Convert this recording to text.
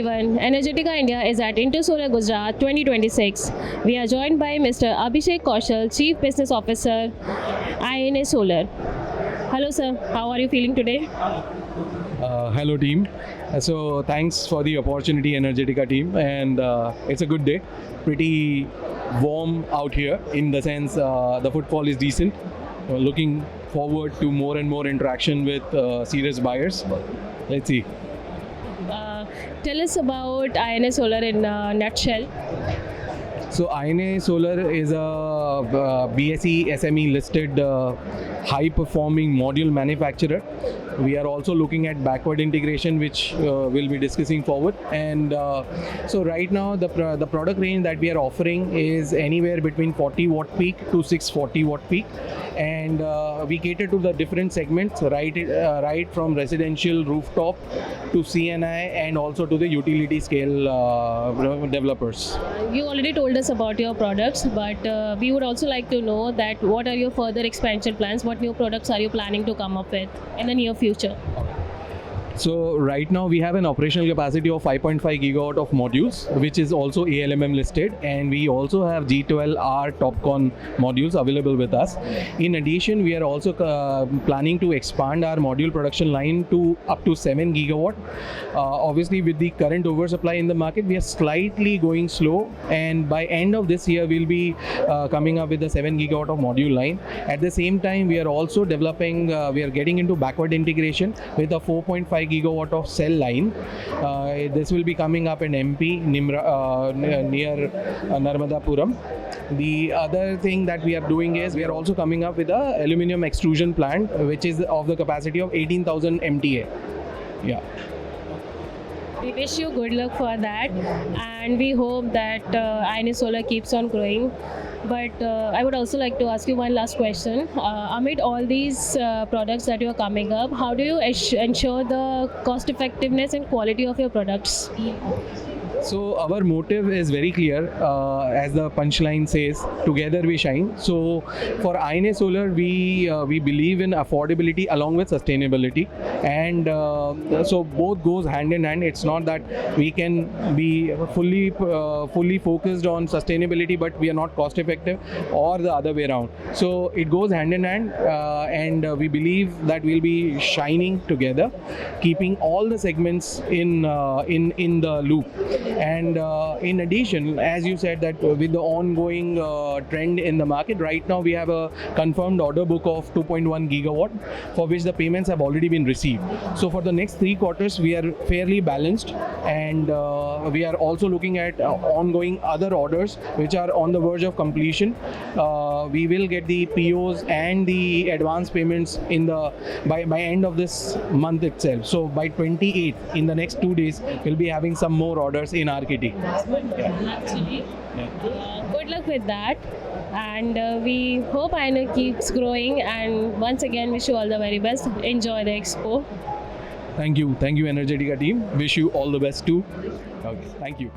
everyone, Energetica India is at Intersolar Gujarat 2026. We are joined by Mr. Abhishek Kaushal, Chief Business Officer, INA Solar. Hello sir, how are you feeling today? Hello team. So thanks for the opportunity, Energetica team, and it's a good day. Pretty warm out here in the sense the footfall is decent. Looking forward to more and more interaction with serious buyers. Let's see. Tell us about INA Solar in a nutshell. So INA Solar is a BSE SME listed high performing module manufacturer. We are also looking at backward integration, which we'll be discussing forward. And so right now the product range that we are offering is anywhere between 40 watt peak to 640 watt peak. And we cater to the different segments, right from residential rooftop to CNI and also to the utility scale developers. You already told us about your products, but we would also like to know that what are your further expansion plans? What new products are you planning to come up with in the near future? So right now we have an operational capacity of 5.5 gigawatt of modules, which is also ALMM listed, and we also have G12R TOPCon modules available with us. In addition, we are also planning to expand our module production line to up to 7 gigawatt. Obviously, with the current oversupply in the market, we are slightly going slow, and by end of this year, we'll be coming up with the 7 gigawatt of module line. At the same time, we are also developing, we are getting into backward integration with a 4.5 gigawatt of cell line. This will be coming up in MP near Narmadapuram. The other thing that we are doing is we are also coming up with a aluminum extrusion plant, which is of the capacity of 18,000 MTA. Yeah. We wish you good luck for that, and we hope that INA Solar keeps on growing. But I would also like to ask you one last question. Amid all these products that you are coming up, how do you ensure the cost effectiveness and quality of your products? So our motive is very clear, as the punchline says, together we shine. So for INA Solar, we believe in affordability along with sustainability, and so both goes hand in hand. It's not that we can be fully focused on sustainability, but we are not cost effective, or the other way around. So it goes hand in hand, and we believe that we'll be shining together, keeping all the segments in the loop. And in addition, as you said, that with the ongoing trend in the market, right now we have a confirmed order book of 2.1 gigawatt, for which the payments have already been received. So for the next 3 quarters, we are fairly balanced, and we are also looking at ongoing other orders which are on the verge of completion. We will get the POs and the advance payments by end of this month itself. So by 28th, in the next 2 days, we'll be having some more orders in RKT. Actually, good luck with that, and we hope INA keeps growing, and once again wish you all the very best. Enjoy the expo. Thank you, Energetica team. Wish you all the best too. Okay, thank you.